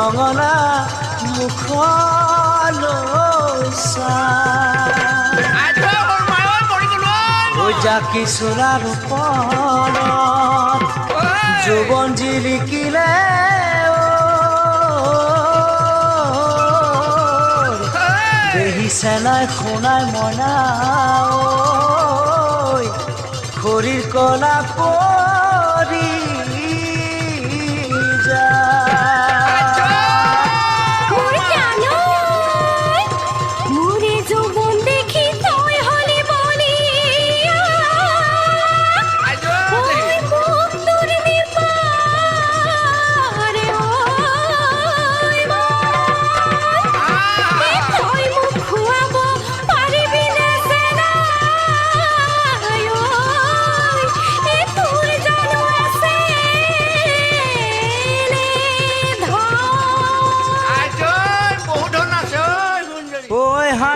ৰঙলা মুখলৈ চাই জাকি চোলাৰ ওপৰত যৌৱন জিলিকিলে দেখিছে নাই শুনাই মইনা খৰিৰ কলা পৰি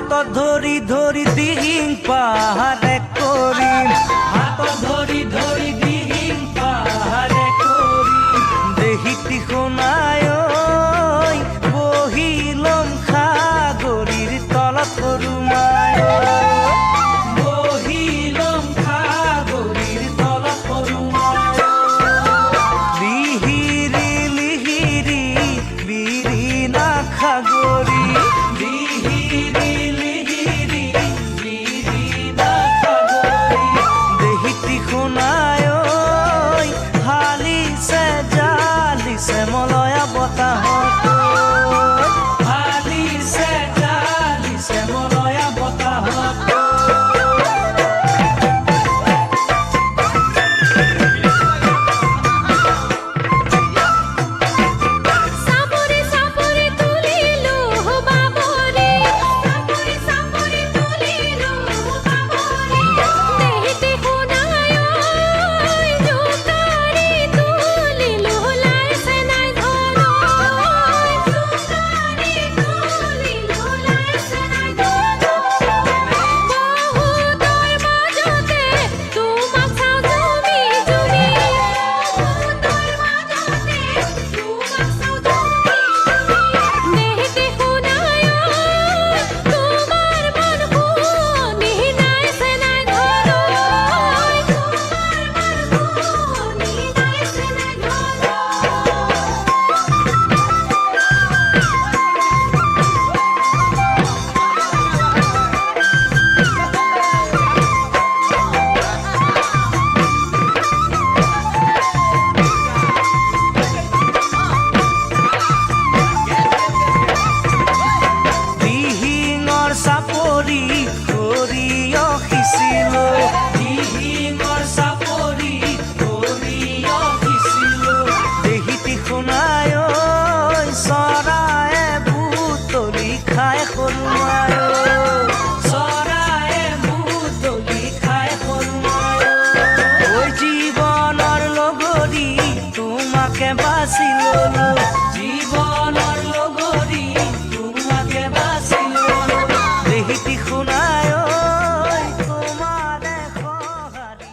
হাতত ধৰি ধৰি দিহিং পাহাৰে কৰিম হাতত ধৰি ধৰি দিহিং পাহাৰে কৰিম দেহিতি শুনাই বহি লম সাগৰীৰ তলত সৰুমাই বহি লম সাগৰীৰ তলত সৰুমাই লিহিৰি লিহিৰি বিৰিণা সাগৰী মলয়া বতাহত হালিছে জালিছে মলয়া বতাহত সাপরে সাপরে তুলিলো বাবরে সাপরে সাপরে তুলিলো বাবরে দেহিতে কোনায় জোকারে তুলিলো লাইছে নাই জীবনৰ লগৰী তোমাকে বাছি ললো দেহিতি শুনাই তোমাৰে সহাৰি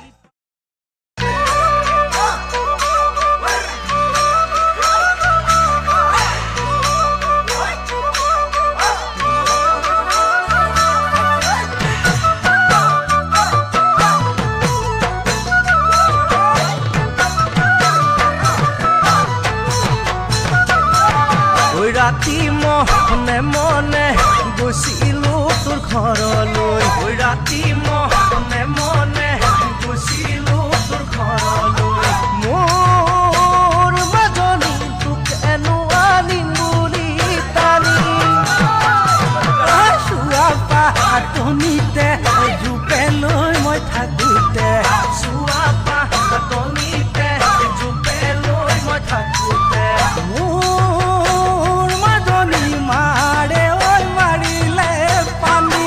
ৰাতি মনে মনে গৈছিলো তোৰ ঘৰলৈ ৰাতি মনে মনে গৈছিলো তোৰ ঘৰলৈ মোৰ মাজনী তোক এনো আনিম বুলি টানি চোৱা পাতনিতে জোপে লৈ মই থাকোঁতে চোৱা পাতনিতে জোপে লৈ মই থাকোঁতে মাৰে ঐ মাৰিলে পানী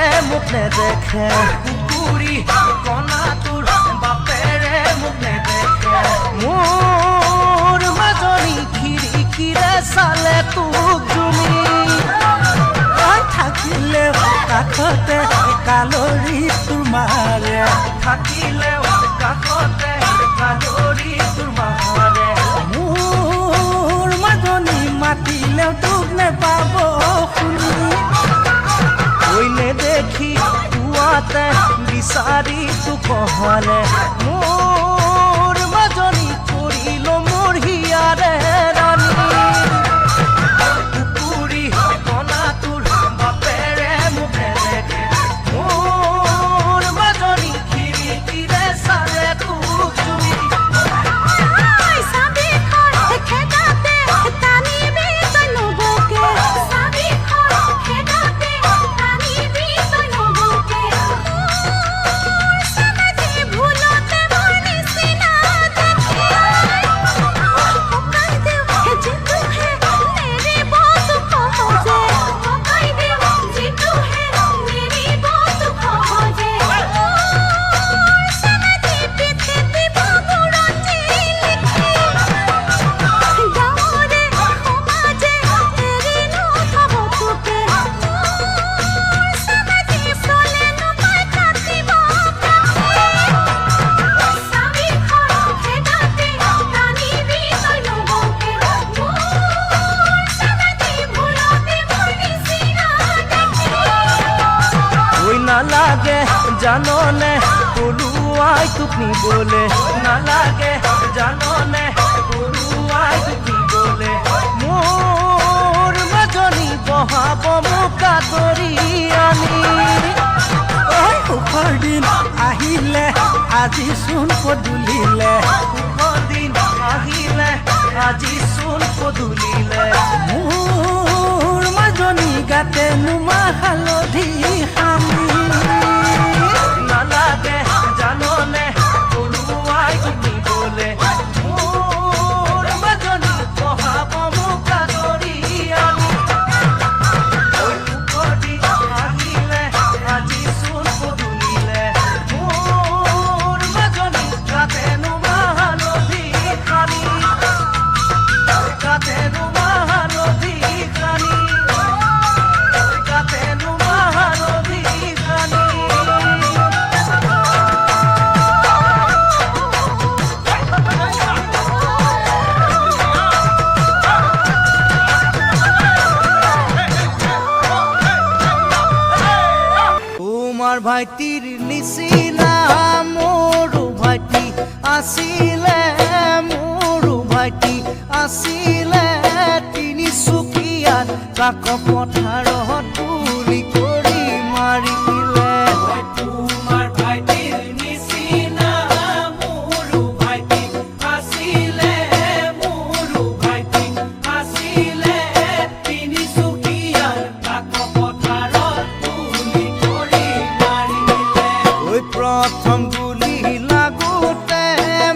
বাপেৰে মোক নেদেখে কুকুৰী কণাটোৰ বাপেৰে মোক নেদেখে মোৰ মাজনী খিৰিকীৰে চালে তোক জুমি থাকিলে কাষতে কালৰি তোৰ মাৰে থাকিলে কাষতে কালৰি তোৰ মাৰে মোৰ মাজনী মাতিলেও তোক নেপাব শুনি ঐ নেদেখি পুৱাতে বিচাৰি তোক কহলে মোৰ মাজনী কৰিলো মোৰ হিয়াৰে ৰাণী কুকুৰী কণাটোৰ বাপেৰে মোক নেদেখে মোৰ মাজনী খিৰিকীৰে চালে তোক জুমি নালাগে জাননে পলুৱাই তোক নিবলে নালাগে জাননে পলুৱাই তোক নিবলে মোৰ মাজনী বহাব মোক আদৰি আনি সুখৰ দিন আহিলে আজি চোন পদূলিলে সুখৰ দিন আহিলে আজি চোন পদূলিলে মোৰ মাজনী গাতে নুমা হালধি সামি নালাগে জাননে পলুৱাই তোক নিবলে মোৰ মাজনী বহাব মোক আদৰি আনি সুখৰ দিন আহিলে আজি চোন পদূলিলে মোৰ মাজনী গাতে নুমা হালধি সানি গাতে নুমা হালধি সানি গাতে নুমা হালধি সানি তোমাৰ ভাইটিৰ নিচিনা মোৰো ভাইটি আছিলে মোৰো ভাইটি আছিলে তিনিচুকীয়াত কাক পথাৰত গুলি কৰি মাৰিলে তোমাৰ ভাইটিৰ নিচিনা মোৰো ভাইটি আছিলে মোৰো ভাইটি আছিলে তিনিচুকীয়াত কাক পথাৰত গুলি কৰি মাৰিলে ঐ প্ৰথম গুলি লাগোতে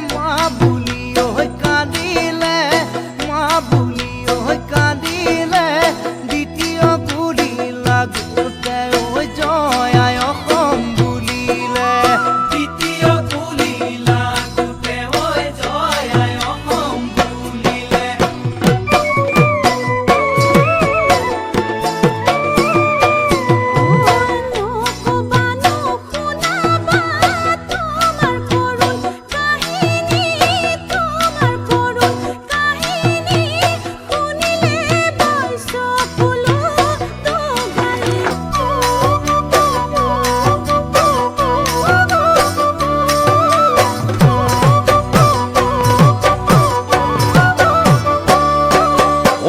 মা বুলি ঐ কান্দিলে মা বুলি ঐ কান্দিলে দ্বিতীয় গুলি লাগোতে ঐ জয় অসম বুলিলে দ্বিতীয় গুলি লাগোতে ঐ জয় অসম বুলিলে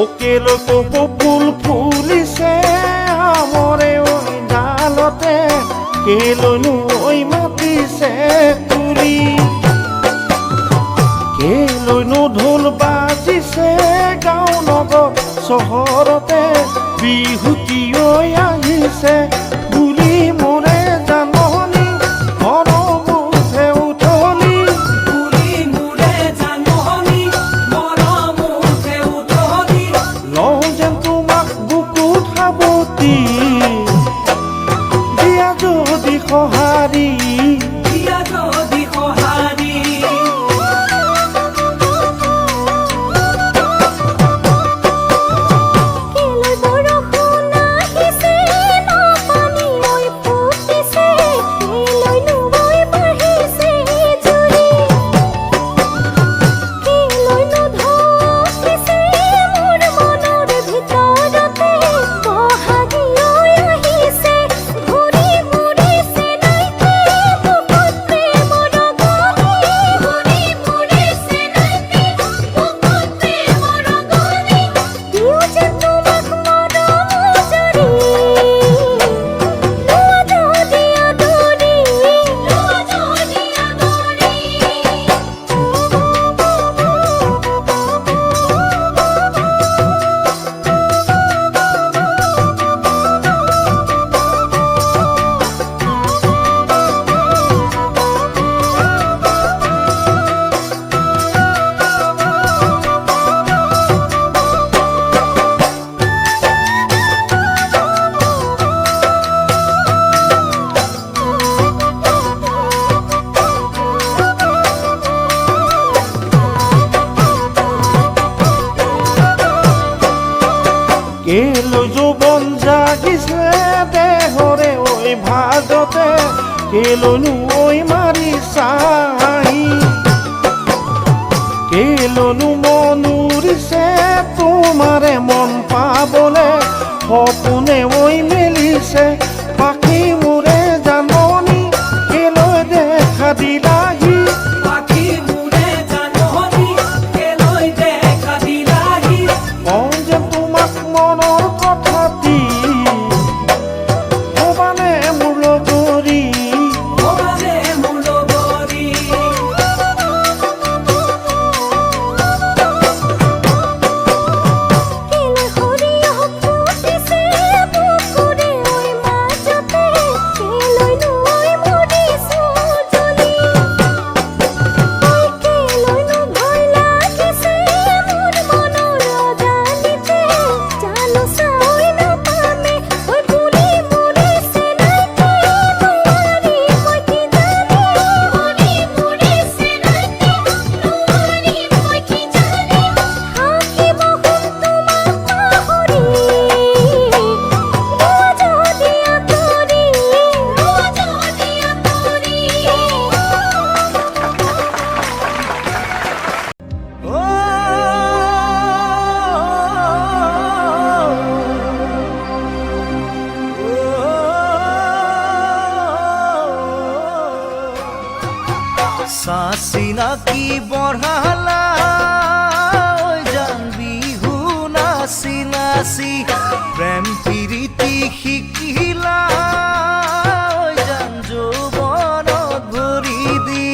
ওকেলো কপু ফুল ফুলিছে আমরে ওই ডালতে কেলনো ওই মাতিছে তুলি কেলনো ঢোল বাজিছে গাঁও নগৰ চহৰতে বিহুতি ঐ আহিছে বুলি মোৰে জাননী মৰমতে উঠলি বুলি মোৰে জাননী মৰমতে উঠলি লওঁ যেন তোমাক বুকুত সাৱটি যদি সঁহাৰি দিয়া যদি সঁহাৰি কেলৈ যৌৱন জাগিছে দেহৰে ঐ ভাজতে কেলৈনো ঐ মাৰি চাহি কেলৈনো মন উৰিছে তোমাৰে মন পাবলে সপোনে ঐ মেলিছে পাখি মোৰে জাননী কেলৈ দেখা দিলাহি পাখি মোৰে জাননী কেলৈ দেখা দিলাহি কওঁ যে তোমাক মনৰ কথাটি ক'বানে মোৰ লগৰী ক'বানে মোৰ লগৰী চিনাকি বঢ়ালা জান বিহু নাচি নাচি প্ৰেম প্ৰীতি শিকিলা জান যৌৱনত ভৰি দি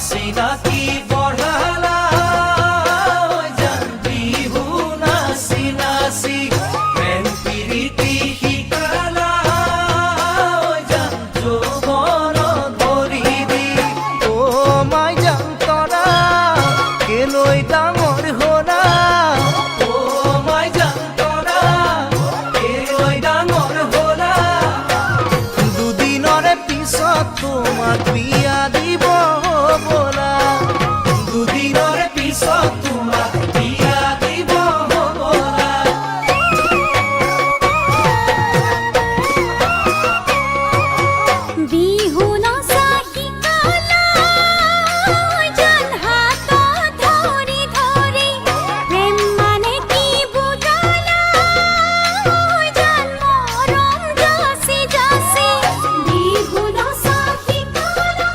চিনাকি বঢ়ালা জান বিহু নাচি নাচি প্ৰেম প্ৰীতি শিকালা জান যৌৱনত ভৰি দি মাই জান তৰা কেলৈ ডাঙৰ হলা মাই জান তৰা কেলৈ ডাঙৰ হলা দুদিনৰে পিছত তোমাক বিয়া দিব বলা দুদিনৰে পিছত তোমাক বিয়া দিব বলা বিহু নাচা শিকালা জান হাতত ধৰি ধৰি প্ৰেম মানে কি বুজালা জান মৰম যাচি যাচি বিহু নাচা শিকালা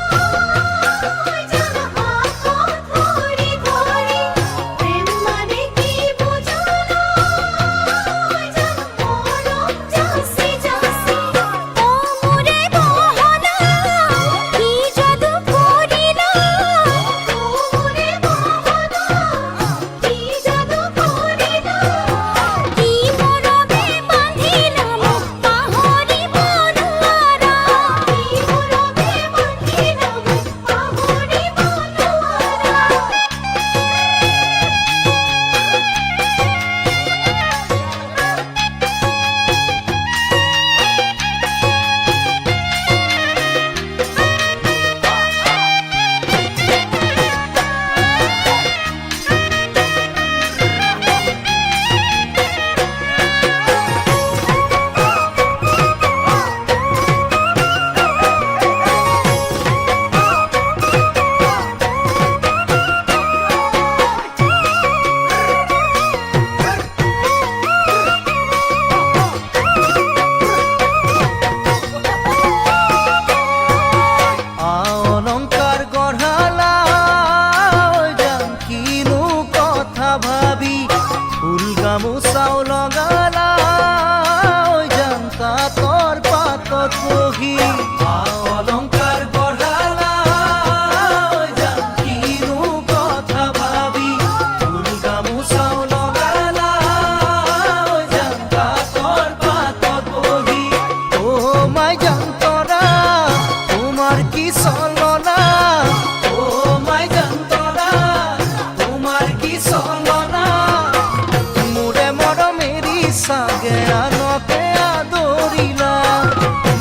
বহি অলংকাৰ গঢ়ালা জান কিনো কথা ভাবি ফুল গামোচাও লগালা জান কাঠৰ পাতত বহি মাই জান তৰা তোমাৰ কি চলনা মাই জান তৰা তোমাৰ কি চলনা মোৰে মৰমেৰি চাগে আনকে আদৰিলা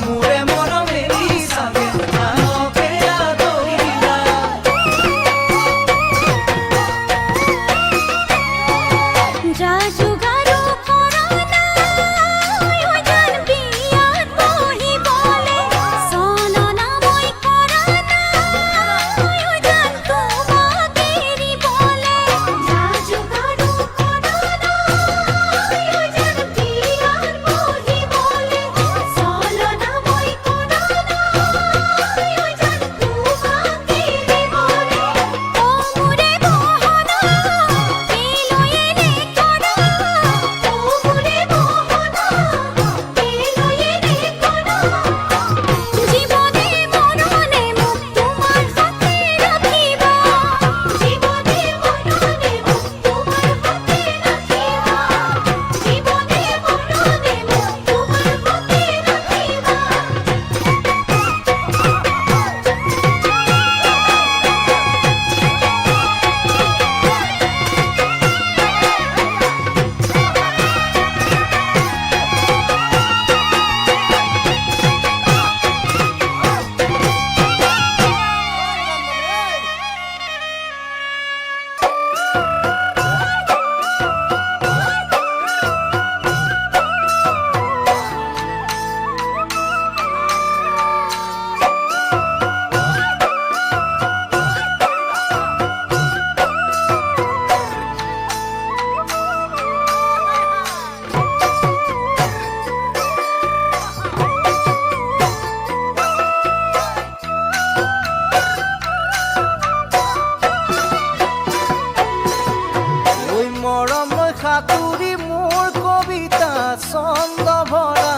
মোৰে মৰমেৰি চাগে আনকে আদৰিলা যা যোগাৰো কৰা নাই ঐ জান বিয়াত বহিবলে চলনা মই কৰা নাই ঐ জান তোমাক এৰিবলে যা যোগাৰো কৰা নাই ঐ জান বিয়াত বহিবলে চলনা মই কৰা নাই ঐ জান তোমাক এৰিবলে ও মোৰে মোহনা কেলৈ এনে কৰা ও মোৰে মোহনা কেলৈ এনে কৰা জীৱনে মৰণে মোক তোমাৰ হাতে ৰাখিবা জীৱনে মৰণে মোক তোমাৰ হাতে ৰাখিবা জীৱনে মৰণে মোক তোমাৰ হাতে ৰাখিবা ঐ মৰম লৈ সাঁতুৰি মোৰ কবিতা ছন্দ ভৰা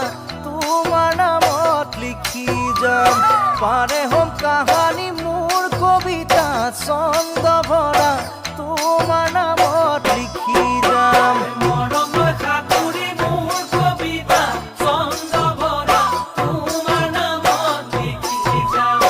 তোমাৰ নামত লিখি যাম পাৰে হম কাহানী মোৰ কবিতা ছন্দ ভৰা তোমাৰ নামত লিখি যাম মৰম লৈ সাঁতুৰি মোৰ কবিতা ছন্দ ভৰা তোমাৰ নামত লিখি যাম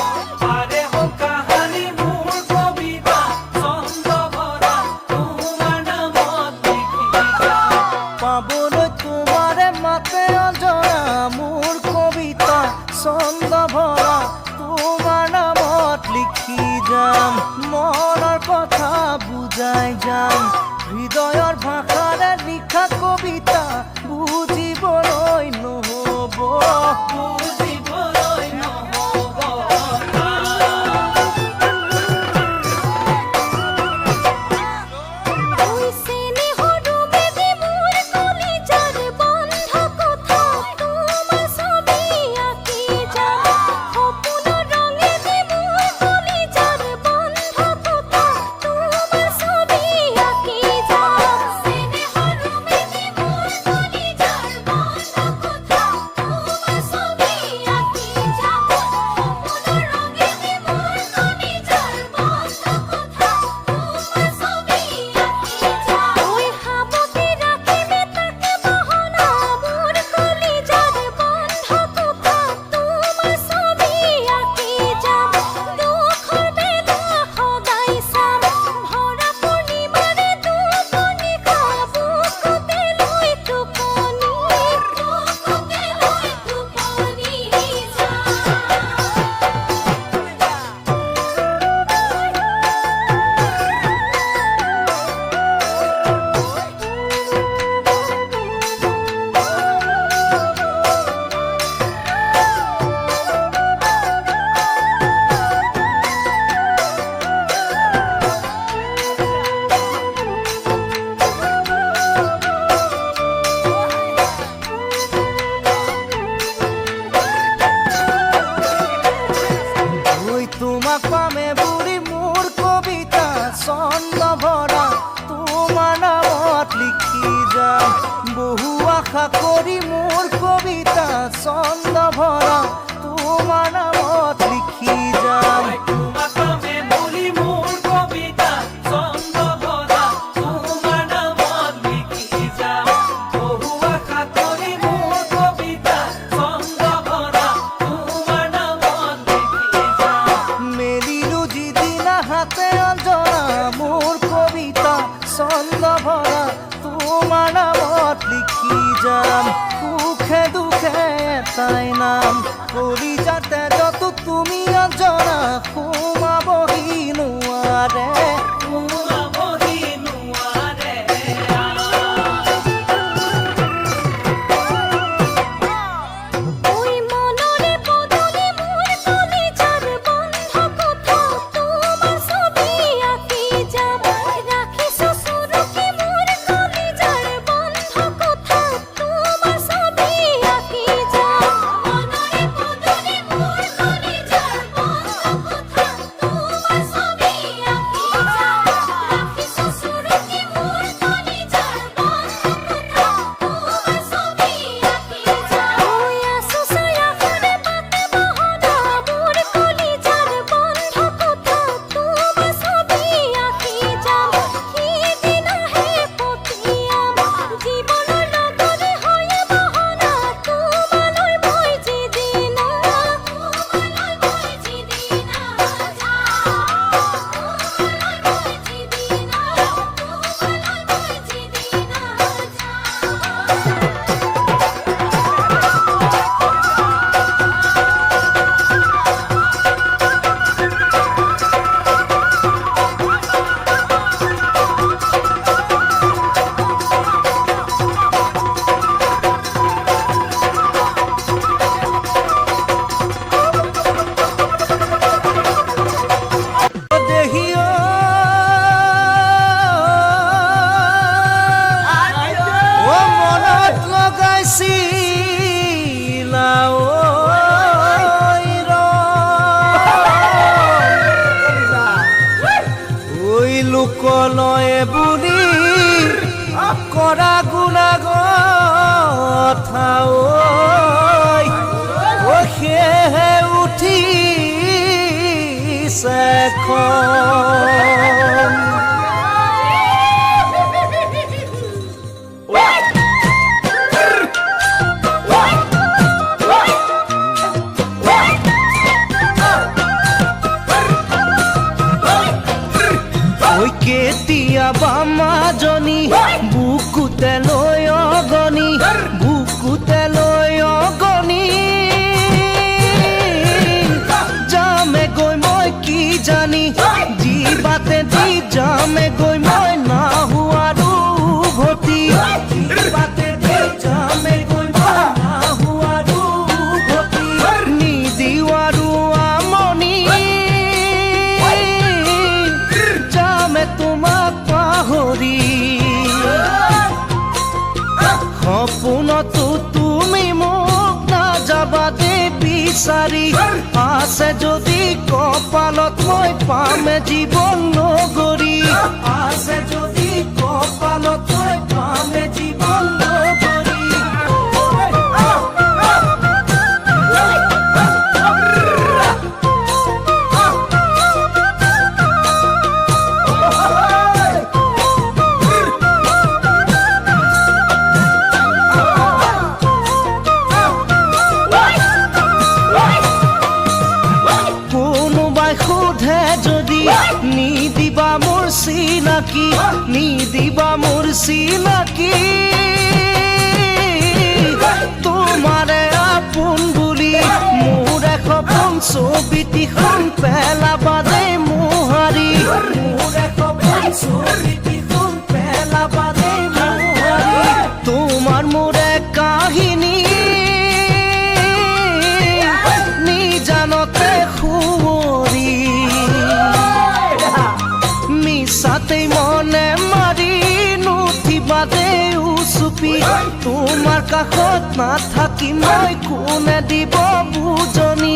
পাৰে হম কাহানী মোৰ কবিতা ছন্দ ভৰা তোমাৰ নামত লিখি যাম পাবলৈ তোমাৰে মাতে অজৰা মোৰ কবিতা ছন্দ ভৰা তোমাৰ নামত লিখি যাম মনৰ কথা বুজাই যাম হৃদয়ৰ ভাষাৰে লিখা কবিতা বুজিবলৈ নহ'ব বুজিবলৈ নহ'ব হৈছে নেহৰু বেবী মোৰ কলিজাৰ বন্ধ কথা তোমাৰ ছবি আঁকি যাম সপোনৰ ৰঙেদি মোৰ কলিজাৰ বন্ধ কথা তোমাৰ ছবি আঁকি যাম হৈছে নেহৰু বেবী মোৰ কলিজাৰ বন্ধ কথা তোমাৰ ছবি আঁকি যাম সপোনৰ ৰঙেদি মোৰ কলিজাৰ বন্ধ কথা তোমাৰ ছবি আঁকি যাম ঐ সাবকে ৰাখিবি তাকে বহনা মোৰ কলিজাৰ বন্ধ কথা তোমাৰ ছবি আঁকি যাম দুখৰ বেলা সদায় চাম ভৰা পূৰ্ণিমাৰে টোপনি খাব বুকুতে লৈ টোপনি বুকুতে লৈ টোপনি ঐ তোমাক পামে বুঢ়ী মোৰ কবিতা ছন্দ ভৰা তোমাৰ নামত লিখি যাম বহু আশা কৰি মোৰ কবিতা ছন্দ ভৰা এটাই নাম কলিজাৰ তেজতো তুমি অজৰা সোমাবহি নোৱাৰে ওই মনৰে বদলি মোৰ কলিজাৰ বন্ধ কথা তোমাৰ ছবি আঁকি যাম ৰাখিছো চুৰুকি মোৰ কলিজাৰ বন্ধ কথা তোমাৰ ছবি আঁকি যাম মনৰে বদলি মোৰ কলিজাৰ বন্ধ কথা তোমাৰ ছবি আঁকি যাম ৰাখিছো চুৰুকি মোৰ কলিজাৰ বন্ধ কথা তোমাৰ ছবি আঁকি যাম ওই আছো ছায়া করে পাতে বহনা মোর কলিজার বন্ধ কথা তোমার ছবি আঁকি যাম সিদিন আহে পঠিয়াম জীবনৰ লগৰে হয়ে বহনা তোমালৈ মই যিদিনা তোমালৈ মই যিদিনা দেহিও ও মনত লগাইছিলা ওই লোকলয়ে বুলি কৰা গুণাগথা ঐ সেয়েহে উঠিছে খন ঐ কেতিয়াবা মাজনী বুকুতে লৈ অগনি বুকুতে লৈ অগনি যামে গৈ মই কি জানি জীৱাতে দি যামে গৈ মই নাহুৱাৰো উভতি জীৱাতে দি যামে গৈ মই নাহুৱাৰো উভতি নিদিৱাৰো আমনি যামে তোমাক পাহৰি সপোনতো তুমি মোক নাযাবা দে বিচাৰি আছে যদি কপালত মই পামে জীৱন নগৰী আছে যদি কপালত মই পামে জীৱন নগৰী কোনোবাই সোধে যদি নিদিবা মোৰ চিনাকি নিদিবা মোৰ চিনাকি তোমাৰে আপোন বুলি মোৰ সপোন ছবিটিখন পেলাবা দে মোহাৰি মোৰ সপোন ছবিটিখন পেলাবা দে মোহাৰি তোমাৰ মোৰে কাহিনী নিজানতে সুঁৱৰি মিছাতেই মনে মাৰি নুঠিবা দে উচুপি তোমাৰ কাষত নাথাকি মই কোনে দিব বুজনি